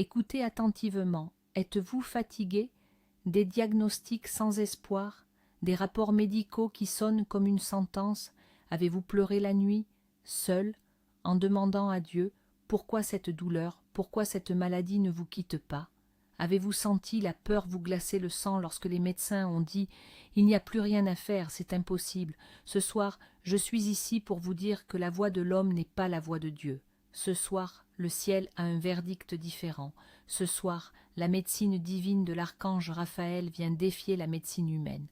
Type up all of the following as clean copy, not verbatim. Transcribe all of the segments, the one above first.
Écoutez attentivement. Êtes-vous fatigué? Des diagnostics sans espoir, des rapports médicaux qui sonnent comme une sentence. Avez-vous pleuré la nuit, seul, en demandant à Dieu pourquoi cette douleur, pourquoi cette maladie ne vous quitte pas? Avez-vous senti la peur vous glacer le sang lorsque les médecins ont dit « Il n'y a plus rien à faire, c'est impossible. Ce soir, je suis ici pour vous dire que la voix de l'homme n'est pas la voix de Dieu. Ce soir, le ciel a un verdict différent. Ce soir, la médecine divine de l'archange Raphaël vient défier la médecine humaine.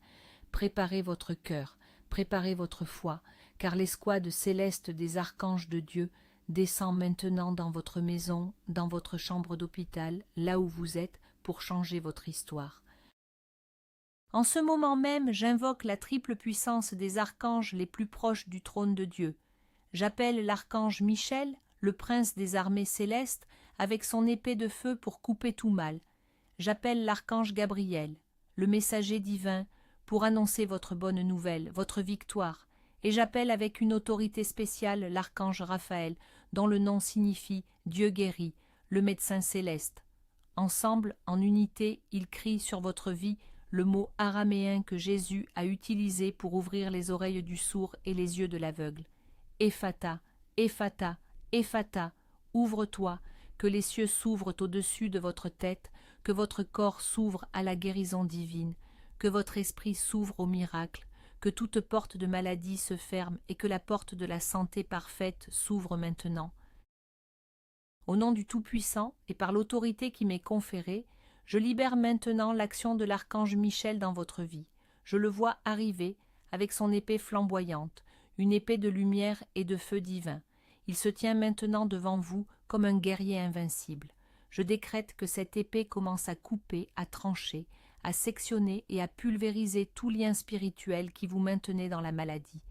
Préparez votre cœur, préparez votre foi, car l'escouade céleste des archanges de Dieu descend maintenant dans votre maison, dans votre chambre d'hôpital, là où vous êtes, pour changer votre histoire. En ce moment même, j'invoque la triple puissance des archanges les plus proches du trône de Dieu. J'appelle l'archange Michel, le prince des armées célestes, avec son épée de feu pour couper tout mal. J'appelle l'archange Gabriel, le messager divin, pour annoncer votre bonne nouvelle, votre victoire, et j'appelle avec une autorité spéciale l'archange Raphaël, dont le nom signifie Dieu guérit, le médecin céleste. Ensemble, en unité, ils crient sur votre vie le mot araméen que Jésus a utilisé pour ouvrir les oreilles du sourd et les yeux de l'aveugle. Ephata, Ephata, Ephata, ouvre-toi, que les cieux s'ouvrent au-dessus de votre tête, que votre corps s'ouvre à la guérison divine, que votre esprit s'ouvre au miracle, que toute porte de maladie se ferme et que la porte de la santé parfaite s'ouvre maintenant. Au nom du Tout-Puissant et par l'autorité qui m'est conférée, je libère maintenant l'action de l'archange Michel dans votre vie. Je le vois arriver avec son épée flamboyante, une épée de lumière et de feu divin. Il se tient maintenant devant vous comme un guerrier invincible. Je décrète que cette épée commence à couper, à trancher, à sectionner et à pulvériser tout lien spirituel qui vous maintenait dans la maladie.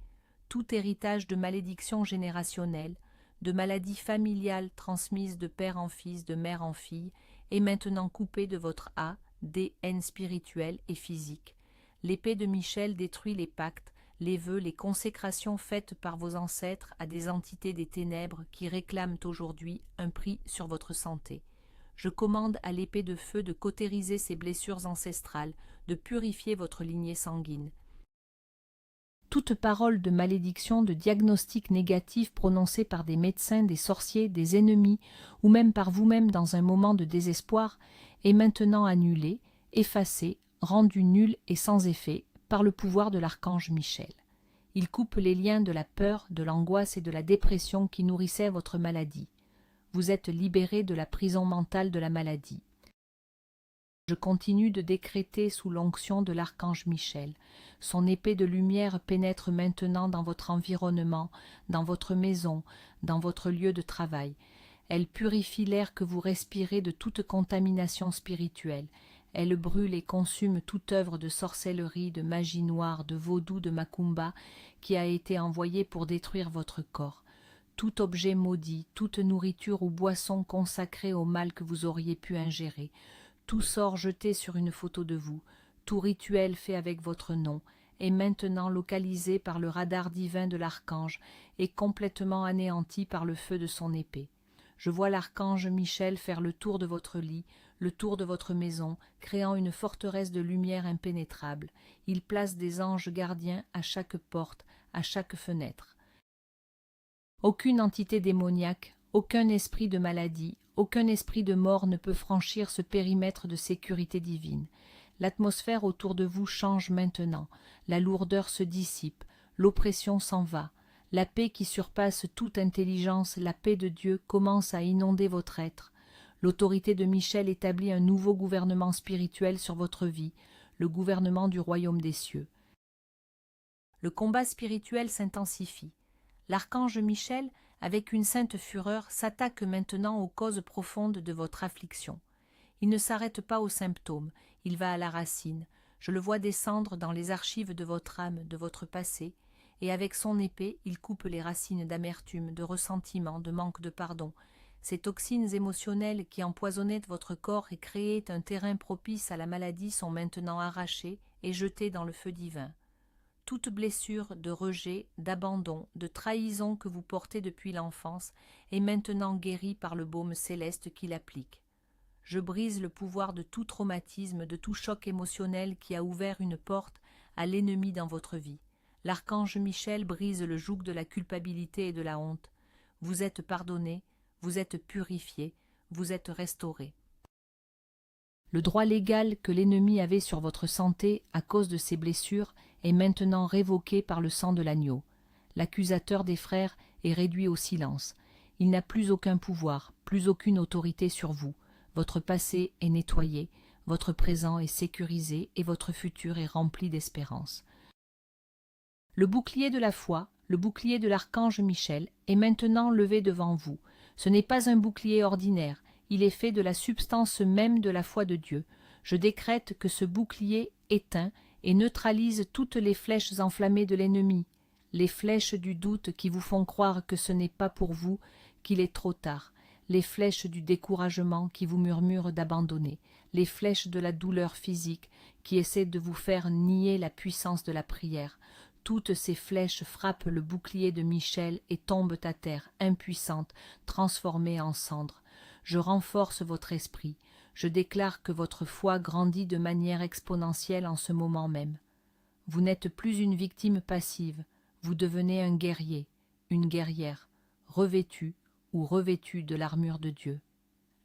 Tout héritage de malédiction générationnelle, de maladie familiale transmise de père en fils, de mère en fille, est maintenant coupé de votre ADN spirituel et physique. L'épée de Michel détruit les pactes, les vœux, les consécrations faites par vos ancêtres à des entités des ténèbres qui réclament aujourd'hui un prix sur votre santé. Je commande à l'épée de feu de cautériser ces blessures ancestrales, de purifier votre lignée sanguine. Toute parole de malédiction, de diagnostic négatif prononcé par des médecins, des sorciers, des ennemis, ou même par vous-même dans un moment de désespoir, est maintenant annulée, effacée, rendue nulle et sans effet par le pouvoir de l'archange Michel. Il coupe les liens de la peur, de l'angoisse et de la dépression qui nourrissaient votre maladie. Vous êtes libéré de la prison mentale de la maladie. Je continue de décréter sous l'onction de l'archange Michel. Son épée de lumière pénètre maintenant dans votre environnement, dans votre maison, dans votre lieu de travail. Elle purifie l'air que vous respirez de toute contamination spirituelle. Elle brûle et consume toute œuvre de sorcellerie, de magie noire, de vaudou, de macumba qui a été envoyée pour détruire votre corps. Tout objet maudit, toute nourriture ou boisson consacrée au mal que vous auriez pu ingérer, tout sort jeté sur une photo de vous, tout rituel fait avec votre nom, est maintenant localisé par le radar divin de l'archange et complètement anéanti par le feu de son épée. Je vois l'archange Michel faire le tour de votre lit, le tour de votre maison, créant une forteresse de lumière impénétrable. Il place des anges gardiens à chaque porte, à chaque fenêtre. Aucune entité démoniaque, aucun esprit de maladie, aucun esprit de mort ne peut franchir ce périmètre de sécurité divine. L'atmosphère autour de vous change maintenant, la lourdeur se dissipe, l'oppression s'en va. La paix qui surpasse toute intelligence, la paix de Dieu, commence à inonder votre être. L'autorité de Michel établit un nouveau gouvernement spirituel sur votre vie, le gouvernement du royaume des cieux. Le combat spirituel s'intensifie. L'archange Michel, avec une sainte fureur, s'attaque maintenant aux causes profondes de votre affliction. Il ne s'arrête pas aux symptômes, il va à la racine. Je le vois descendre dans les archives de votre âme, de votre passé, et avec son épée, il coupe les racines d'amertume, de ressentiment, de manque de pardon. Ces toxines émotionnelles qui empoisonnaient votre corps et créaient un terrain propice à la maladie sont maintenant arrachées et jetées dans le feu divin. Toute blessure de rejet, d'abandon, de trahison que vous portez depuis l'enfance est maintenant guérie par le baume céleste qui l'applique. Je brise le pouvoir de tout traumatisme, de tout choc émotionnel qui a ouvert une porte à l'ennemi dans votre vie. L'archange Michel brise le joug de la culpabilité et de la honte. Vous êtes pardonné, vous êtes purifié, vous êtes restauré. Le droit légal que l'ennemi avait sur votre santé à cause de ses blessures est maintenant révoqué par le sang de l'agneau. L'accusateur des frères est réduit au silence. Il n'a plus aucun pouvoir, plus aucune autorité sur vous. Votre passé est nettoyé, votre présent est sécurisé et votre futur est rempli d'espérance. Le bouclier de la foi, le bouclier de l'archange Michel, est maintenant levé devant vous. Ce n'est pas un bouclier ordinaire, il est fait de la substance même de la foi de Dieu. Je décrète que ce bouclier éteint et neutralise toutes les flèches enflammées de l'ennemi, les flèches du doute qui vous font croire que ce n'est pas pour vous, qu'il est trop tard, les flèches du découragement qui vous murmurent d'abandonner, les flèches de la douleur physique qui essaient de vous faire nier la puissance de la prière. Toutes ces flèches frappent le bouclier de Michel et tombent à terre, impuissantes, transformées en cendres. Je renforce votre esprit. Je déclare que votre foi grandit de manière exponentielle en ce moment même. Vous n'êtes plus une victime passive, vous devenez un guerrier, une guerrière, revêtu ou revêtue de l'armure de Dieu.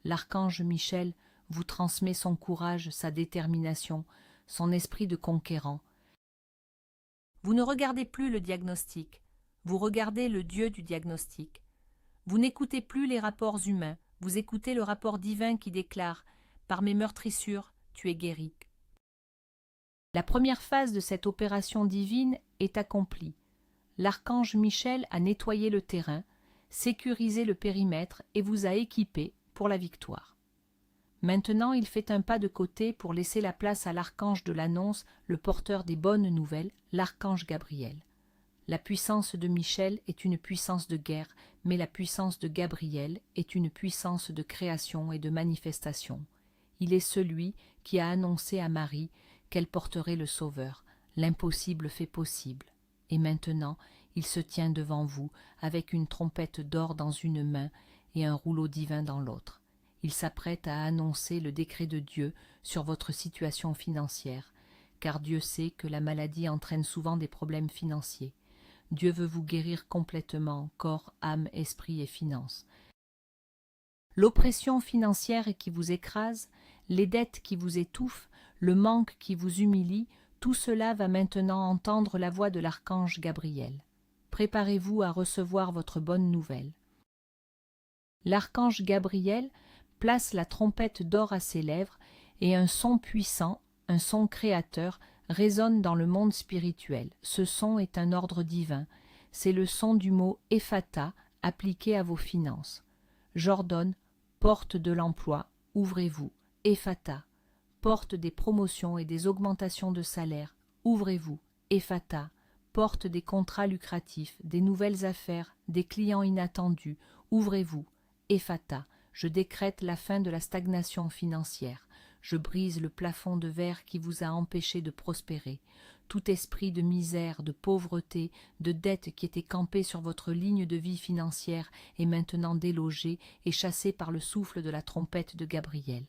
L'archange Michel vous transmet son courage, sa détermination, son esprit de conquérant. Vous ne regardez plus le diagnostic, vous regardez le Dieu du diagnostic. Vous n'écoutez plus les rapports humains, vous écoutez le rapport divin qui déclare « Par mes meurtrissures, tu es guéri ». La première phase de cette opération divine est accomplie. L'archange Michel a nettoyé le terrain, sécurisé le périmètre et vous a équipé pour la victoire. Maintenant, il fait un pas de côté pour laisser la place à l'archange de l'annonce, le porteur des bonnes nouvelles, l'archange Gabriel. La puissance de Michel est une puissance de guerre, mais la puissance de Gabriel est une puissance de création et de manifestation. Il est celui qui a annoncé à Marie qu'elle porterait le Sauveur. L'impossible fait possible. Et maintenant, il se tient devant vous avec une trompette d'or dans une main et un rouleau divin dans l'autre. Il s'apprête à annoncer le décret de Dieu sur votre situation financière, car Dieu sait que la maladie entraîne souvent des problèmes financiers. Dieu veut vous guérir complètement, corps, âme, esprit et finances. L'oppression financière qui vous écrase, les dettes qui vous étouffent, le manque qui vous humilie, tout cela va maintenant entendre la voix de l'archange Gabriel. Préparez-vous à recevoir votre bonne nouvelle. L'archange Gabriel place la trompette d'or à ses lèvres et un son puissant, un son créateur, résonne dans le monde spirituel. Ce son est un ordre divin. C'est le son du mot « Ephata » appliqué à vos finances. J'ordonne, porte de l'emploi, ouvrez-vous. Ephata. Porte des promotions et des augmentations de salaire, ouvrez-vous. Ephata. Porte des contrats lucratifs, des nouvelles affaires, des clients inattendus, ouvrez-vous. Ephata. Je décrète la fin de la stagnation financière. Je brise le plafond de verre qui vous a empêché de prospérer. Tout esprit de misère, de pauvreté, de dette qui était campé sur votre ligne de vie financière est maintenant délogé et chassé par le souffle de la trompette de Gabriel.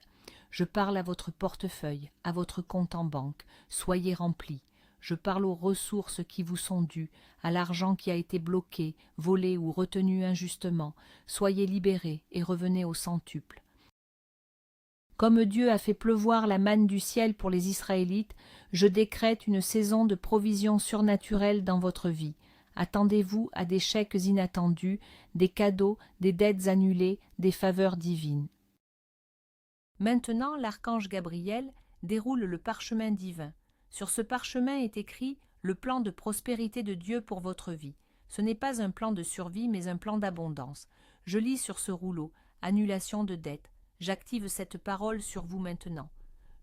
Je parle à votre portefeuille, à votre compte en banque. Soyez remplis. Je parle aux ressources qui vous sont dues, à l'argent qui a été bloqué, volé ou retenu injustement. Soyez libérés et revenez au centuple. Comme Dieu a fait pleuvoir la manne du ciel pour les Israélites, je décrète une saison de provisions surnaturelles dans votre vie. Attendez-vous à des chèques inattendus, des cadeaux, des dettes annulées, des faveurs divines. Maintenant, l'archange Gabriel déroule le parchemin divin. Sur ce parchemin est écrit le plan de prospérité de Dieu pour votre vie. Ce n'est pas un plan de survie, mais un plan d'abondance. Je lis sur ce rouleau « Annulation de dettes ». J'active cette parole sur vous maintenant.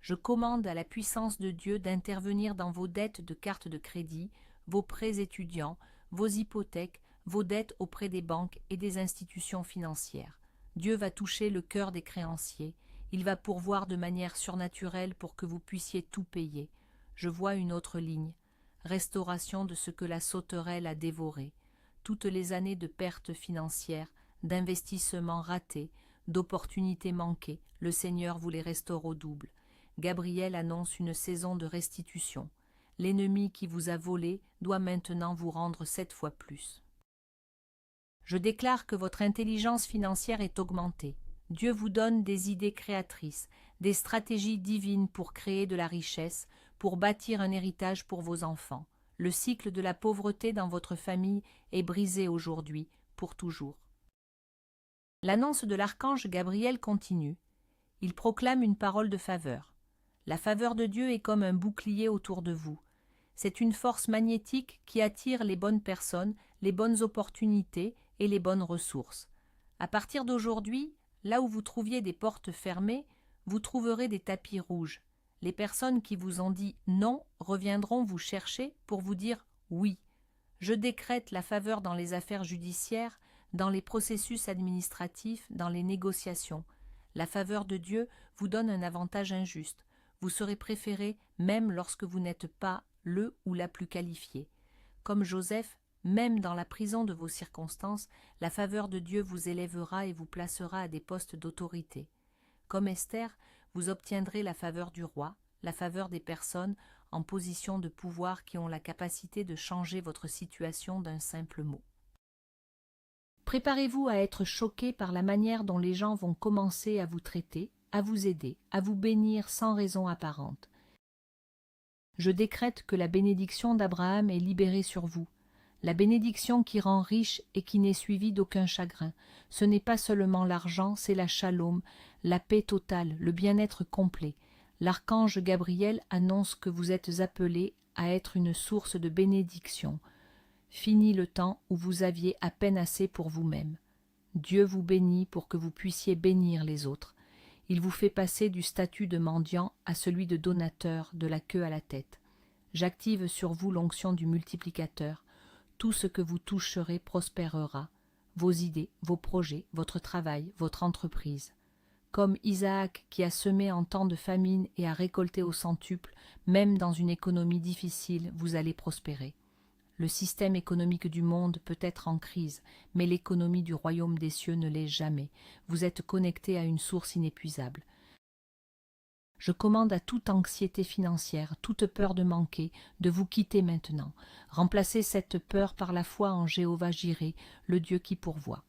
Je commande à la puissance de Dieu d'intervenir dans vos dettes de cartes de crédit, vos prêts étudiants, vos hypothèques, vos dettes auprès des banques et des institutions financières. Dieu va toucher le cœur des créanciers. Il va pourvoir de manière surnaturelle pour que vous puissiez tout payer. Je vois une autre ligne. Restauration de ce que la sauterelle a dévoré. Toutes les années de pertes financières, d'investissements ratés, d'opportunités manquées, le Seigneur vous les restaure au double. Gabriel annonce une saison de restitution. L'ennemi qui vous a volé doit maintenant vous rendre 7 fois plus. Je déclare que votre intelligence financière est augmentée. Dieu vous donne des idées créatrices, des stratégies divines pour créer de la richesse, pour bâtir un héritage pour vos enfants. Le cycle de la pauvreté dans votre famille est brisé aujourd'hui, pour toujours. L'annonce de l'archange Gabriel continue. Il proclame une parole de faveur. La faveur de Dieu est comme un bouclier autour de vous. C'est une force magnétique qui attire les bonnes personnes, les bonnes opportunités et les bonnes ressources. À partir d'aujourd'hui, là où vous trouviez des portes fermées, vous trouverez des tapis rouges. Les personnes qui vous ont dit non reviendront vous chercher pour vous dire oui. Je décrète la faveur dans les affaires judiciaires, dans les processus administratifs, dans les négociations. La faveur de Dieu vous donne un avantage injuste. Vous serez préféré même lorsque vous n'êtes pas le ou la plus qualifié. Comme Joseph, même dans la prison de vos circonstances, la faveur de Dieu vous élèvera et vous placera à des postes d'autorité. Comme Esther, vous obtiendrez la faveur du roi, la faveur des personnes en position de pouvoir qui ont la capacité de changer votre situation d'un simple mot. Préparez-vous à être choqué par la manière dont les gens vont commencer à vous traiter, à vous aider, à vous bénir sans raison apparente. Je décrète que la bénédiction d'Abraham est libérée sur vous, la bénédiction qui rend riche et qui n'est suivie d'aucun chagrin. Ce n'est pas seulement l'argent, c'est la shalom, la paix totale, le bien-être complet. L'archange Gabriel annonce que vous êtes appelé à être une source de bénédiction. Fini le temps où vous aviez à peine assez pour vous-même. Dieu vous bénit pour que vous puissiez bénir les autres. Il vous fait passer du statut de mendiant à celui de donateur, de la queue à la tête. J'active sur vous l'onction du multiplicateur. Tout ce que vous toucherez prospérera. Vos idées, vos projets, votre travail, votre entreprise. Comme Isaac qui a semé en temps de famine et a récolté au centuple, même dans une économie difficile, vous allez prospérer. Le système économique du monde peut être en crise, mais l'économie du royaume des cieux ne l'est jamais. Vous êtes connecté à une source inépuisable. Je commande à toute anxiété financière, toute peur de manquer, de vous quitter maintenant. Remplacez cette peur par la foi en Jéhovah Jireh, le Dieu qui pourvoit.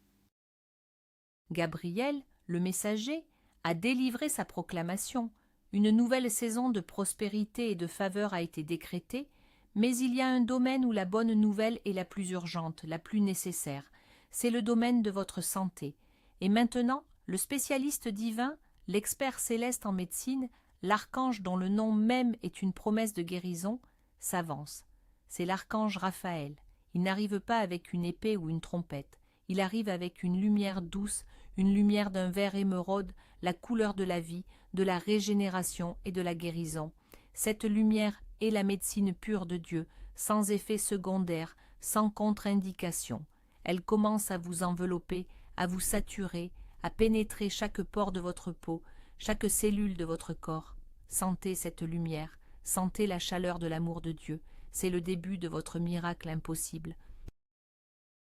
Gabriel, le messager, a délivré sa proclamation. Une nouvelle saison de prospérité et de faveur a été décrétée, mais il y a un domaine où la bonne nouvelle est la plus urgente, la plus nécessaire. C'est le domaine de votre santé. Et maintenant, le spécialiste divin, l'expert céleste en médecine, l'archange dont le nom même est une promesse de guérison, s'avance. C'est l'archange Raphaël. Il n'arrive pas avec une épée ou une trompette. Il arrive avec une lumière douce, une lumière d'un vert émeraude, la couleur de la vie, de la régénération et de la guérison. Cette lumière est la médecine pure de Dieu, sans effet secondaire, sans contre-indication. Elle commence à vous envelopper, à vous saturer, à pénétrer chaque pore de votre peau, chaque cellule de votre corps. Sentez cette lumière, sentez la chaleur de l'amour de Dieu. C'est le début de votre miracle impossible.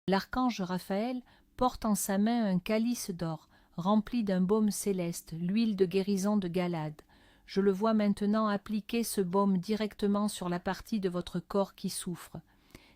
L'archange Raphaël porte en sa main un calice d'or, rempli d'un baume céleste, l'huile de guérison de Galade. Je le vois maintenant appliquer ce baume directement sur la partie de votre corps qui souffre.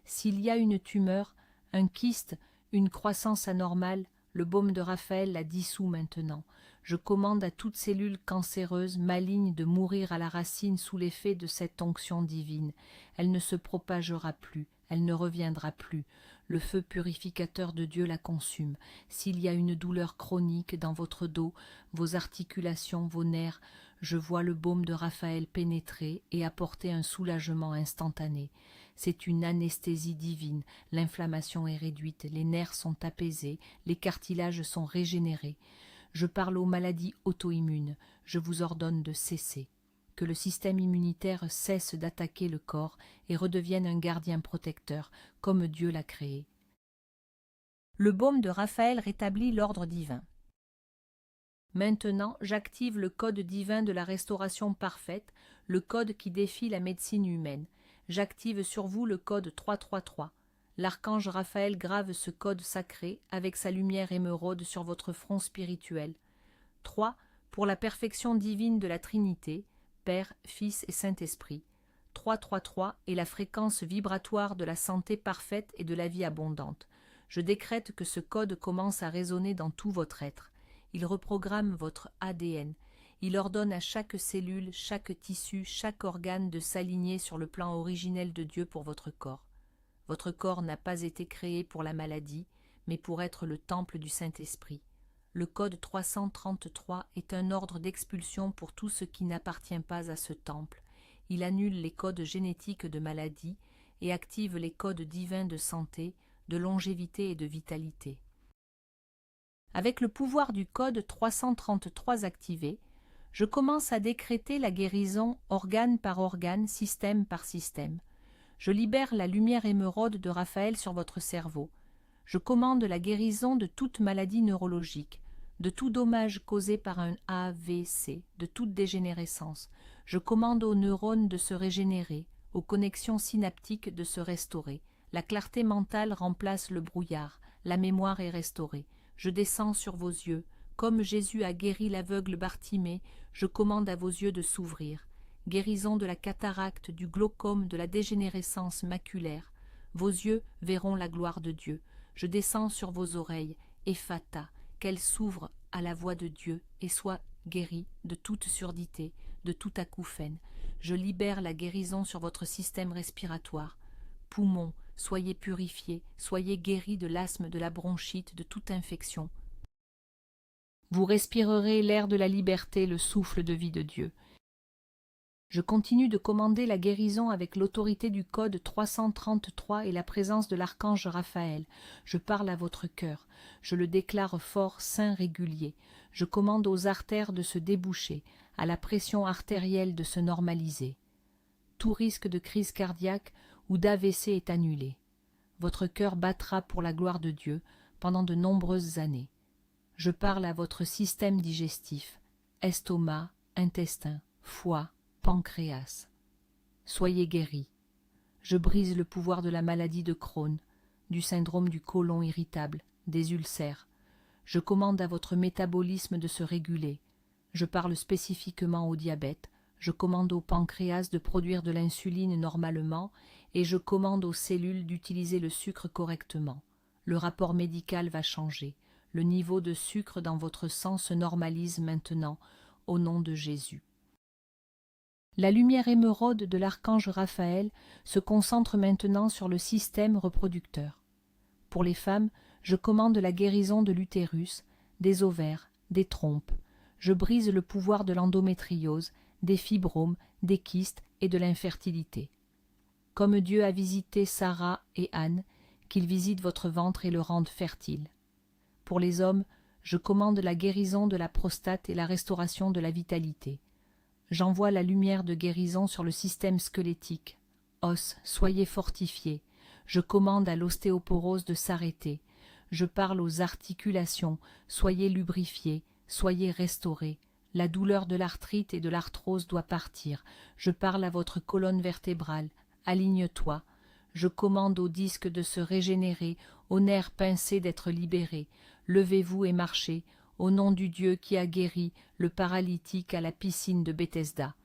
S'il y a une tumeur, un kyste, une croissance anormale, le baume de Raphaël la dissout maintenant. Je commande à toute cellule cancéreuse, maligne, de mourir à la racine sous l'effet de cette onction divine. Elle ne se propagera plus, elle ne reviendra plus. Le feu purificateur de Dieu la consume. S'il y a une douleur chronique dans votre dos, vos articulations, vos nerfs, je vois le baume de Raphaël pénétrer et apporter un soulagement instantané. C'est une anesthésie divine, l'inflammation est réduite, les nerfs sont apaisés, les cartilages sont régénérés. Je parle aux maladies auto-immunes, je vous ordonne de cesser. Que le système immunitaire cesse d'attaquer le corps et redevienne un gardien protecteur, comme Dieu l'a créé. Le baume de Raphaël rétablit l'ordre divin. Maintenant, j'active le code divin de la restauration parfaite, le code qui défie la médecine humaine. J'active sur vous le code 333. l'archange Raphaël grave ce code sacré avec sa lumière émeraude sur votre front spirituel. 3. Pour la perfection divine de la Trinité, Père, Fils et Saint-Esprit. 333 est la fréquence vibratoire de la santé parfaite et de la vie abondante. Je décrète que ce code commence à résonner dans tout votre être. Il reprogramme votre ADN. Il ordonne à chaque cellule, chaque tissu, chaque organe de s'aligner sur le plan originel de Dieu pour votre corps. Votre corps n'a pas été créé pour la maladie, mais pour être le temple du Saint-Esprit. Le code 333 est un ordre d'expulsion pour tout ce qui n'appartient pas à ce temple. Il annule les codes génétiques de maladie et active les codes divins de santé, de longévité et de vitalité. Avec le pouvoir du code 333 activé, je commence à décréter la guérison organe par organe, système par système. Je libère la lumière émeraude de Raphaël sur votre cerveau. Je commande la guérison de toute maladie neurologique, de tout dommage causé par un AVC, de toute dégénérescence. Je commande aux neurones de se régénérer, aux connexions synaptiques de se restaurer. La clarté mentale remplace le brouillard, la mémoire est restaurée. Je descends sur vos yeux. Comme Jésus a guéri l'aveugle Bartimée, je commande à vos yeux de s'ouvrir. Guérison de la cataracte, du glaucome, de la dégénérescence maculaire. Vos yeux verront la gloire de Dieu. Je descends sur vos oreilles, Ephata, qu'elles s'ouvrent à la voix de Dieu et soient guéries de toute surdité, de tout acouphène. Je libère la guérison sur votre système respiratoire. Poumons, soyez purifiés, soyez guéris de l'asthme, de la bronchite, de toute infection. Vous respirerez l'air de la liberté, le souffle de vie de Dieu. Je continue de commander la guérison avec l'autorité du code 333 et la présence de l'archange Raphaël. Je parle à votre cœur. Je le déclare fort, sain, régulier. Je commande aux artères de se déboucher, à la pression artérielle de se normaliser. Tout risque de crise cardiaque ou d'AVC est annulé. Votre cœur battra pour la gloire de Dieu pendant de nombreuses années. Je parle à votre système digestif, estomac, intestin, foie, pancréas. Soyez guéris. Je brise le pouvoir de la maladie de Crohn, du syndrome du côlon irritable, des ulcères. Je commande à votre métabolisme de se réguler. Je parle spécifiquement au diabète. Je commande au pancréas de produire de l'insuline normalement et je commande aux cellules d'utiliser le sucre correctement. Le rapport médical va changer. Le niveau de sucre dans votre sang se normalise maintenant, au nom de Jésus. La lumière émeraude de l'archange Raphaël se concentre maintenant sur le système reproducteur. Pour les femmes, je commande la guérison de l'utérus, des ovaires, des trompes. Je brise le pouvoir de l'endométriose, des fibromes, des kystes et de l'infertilité. Comme Dieu a visité Sarah et Anne, qu'il visite votre ventre et le rende fertile. Pour les hommes, je commande la guérison de la prostate et la restauration de la vitalité. J'envoie la lumière de guérison sur le système squelettique. Os, soyez fortifiés. Je commande à l'ostéoporose de s'arrêter. Je parle aux articulations, soyez lubrifiés, soyez restaurés. La douleur de l'arthrite et de l'arthrose doit partir. Je parle à votre colonne vertébrale. Aligne-toi. Je commande aux disques de se régénérer, aux nerfs pincés d'être libérés. Levez-vous et marchez, au nom du Dieu qui a guéri le paralytique à la piscine de Bethesda.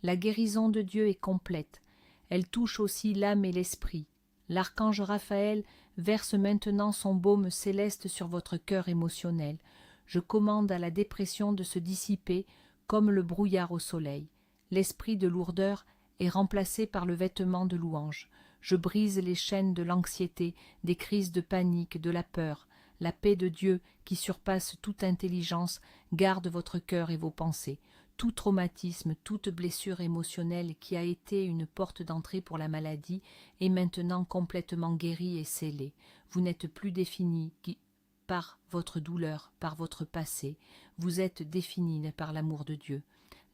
La guérison de Dieu est complète. Elle touche aussi l'âme et l'esprit. L'archange Raphaël verse maintenant son baume céleste sur votre cœur émotionnel. Je commande à la dépression de se dissiper comme le brouillard au soleil. L'esprit de lourdeur est remplacé par le vêtement de louange. Je brise les chaînes de l'anxiété, des crises de panique, de la peur. La paix de Dieu, qui surpasse toute intelligence, garde votre cœur et vos pensées. Tout traumatisme, toute blessure émotionnelle qui a été une porte d'entrée pour la maladie est maintenant complètement guérie et scellée. Vous n'êtes plus défini par votre douleur, par votre passé. Vous êtes défini par l'amour de Dieu.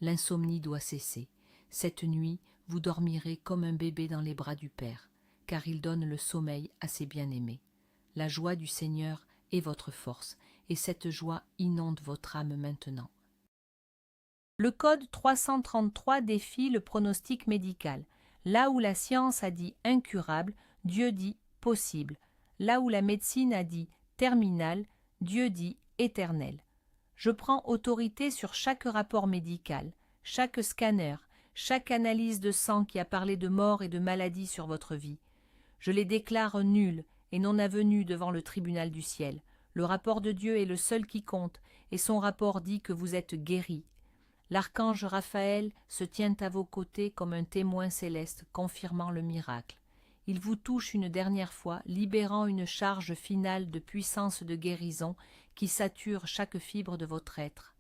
L'insomnie doit cesser. Cette nuit, vous dormirez comme un bébé dans les bras du Père, car il donne le sommeil à ses bien-aimés. La joie du Seigneur est votre force, et cette joie inonde votre âme maintenant. Le code 333 défie le pronostic médical. Là où la science a dit incurable, Dieu dit possible. Là où la médecine a dit terminal, Dieu dit éternel. Je prends autorité sur chaque rapport médical, chaque scanner, chaque analyse de sang qui a parlé de mort et de maladie sur votre vie. Je les déclare nuls et non avenus devant le tribunal du ciel. Le rapport de Dieu est le seul qui compte, et son rapport dit que vous êtes guéris. L'archange Raphaël se tient à vos côtés comme un témoin céleste confirmant le miracle. Il vous touche une dernière fois, libérant une charge finale de puissance de guérison qui sature chaque fibre de votre être.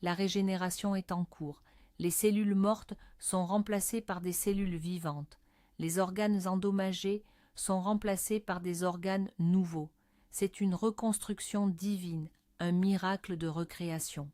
La régénération est en cours. Les cellules mortes sont remplacées par des cellules vivantes. Les organes endommagés sont remplacés par des organes nouveaux. C'est une reconstruction divine, un miracle de recréation.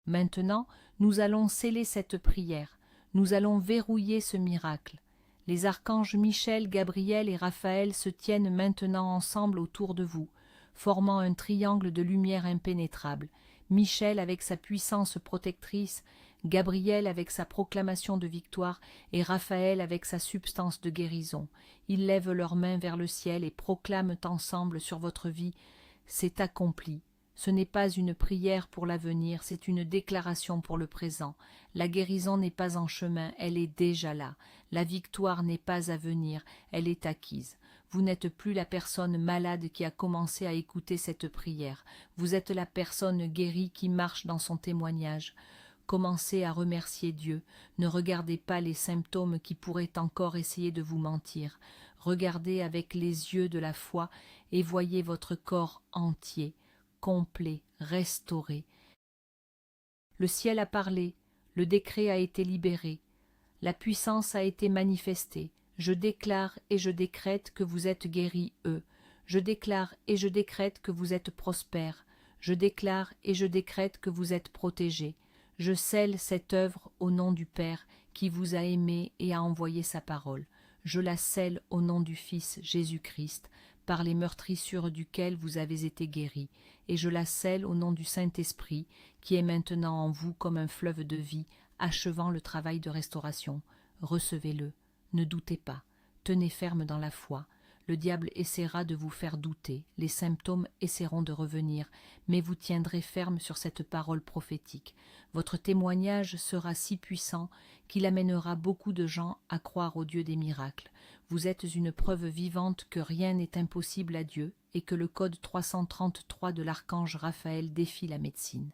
Maintenant, nous allons sceller cette prière. Nous allons verrouiller ce miracle. Les archanges Michel, Gabriel et Raphaël se tiennent maintenant ensemble autour de vous, formant un triangle de lumière impénétrable. Michel avec sa puissance protectrice, Gabriel avec sa proclamation de victoire et Raphaël avec sa substance de guérison. Ils lèvent leurs mains vers le ciel et proclament ensemble sur votre vie « C'est accompli ». Ce n'est pas une prière pour l'avenir, c'est une déclaration pour le présent. La guérison n'est pas en chemin, elle est déjà là. La victoire n'est pas à venir, elle est acquise. Vous n'êtes plus la personne malade qui a commencé à écouter cette prière. Vous êtes la personne guérie qui marche dans son témoignage. Commencez à remercier Dieu. Ne regardez pas les symptômes qui pourraient encore essayer de vous mentir. Regardez avec les yeux de la foi et voyez votre corps entier, complet, restauré. Le ciel a parlé, le décret a été libéré, la puissance a été manifestée. Je déclare et je décrète que vous êtes guéris, eux. Je déclare et je décrète que vous êtes prospères. Je déclare et je décrète que vous êtes protégés. Je scelle cette œuvre au nom du Père qui vous a aimé et a envoyé sa parole. Je la scelle au nom du Fils Jésus-Christ, par les meurtrissures duquel vous avez été guéris, et je la scelle au nom du Saint-Esprit, qui est maintenant en vous comme un fleuve de vie, achevant le travail de restauration. Recevez-le, ne doutez pas, tenez ferme dans la foi. Le diable essaiera de vous faire douter, les symptômes essaieront de revenir, mais vous tiendrez ferme sur cette parole prophétique. Votre témoignage sera si puissant qu'il amènera beaucoup de gens à croire au Dieu des miracles. Vous êtes une preuve vivante que rien n'est impossible à Dieu et que le code 333 de l'archange Raphaël défie la médecine.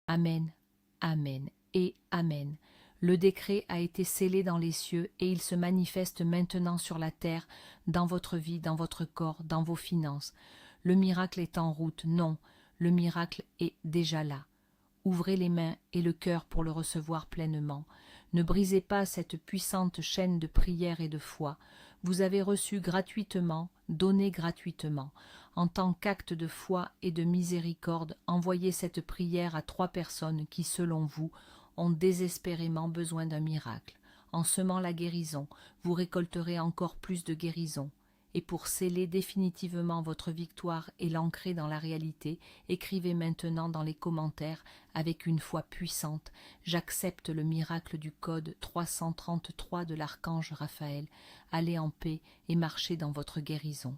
Amen, amen et amen. Le décret a été scellé dans les cieux et il se manifeste maintenant sur la terre, dans votre vie, dans votre corps, dans vos finances. Le miracle est en route, non, le miracle est déjà là. Ouvrez les mains et le cœur pour le recevoir pleinement. Ne brisez pas cette puissante chaîne de prière et de foi. Vous avez reçu gratuitement, donné gratuitement. En tant qu'acte de foi et de miséricorde, envoyez cette prière à 3 personnes qui, selon vous, ont désespérément besoin d'un miracle. En semant la guérison, vous récolterez encore plus de guérison. Et pour sceller définitivement votre victoire et l'ancrer dans la réalité, écrivez maintenant dans les commentaires, avec une foi puissante, « J'accepte le miracle du code 333 de l'archange Raphaël. Allez en paix et marchez dans votre guérison. »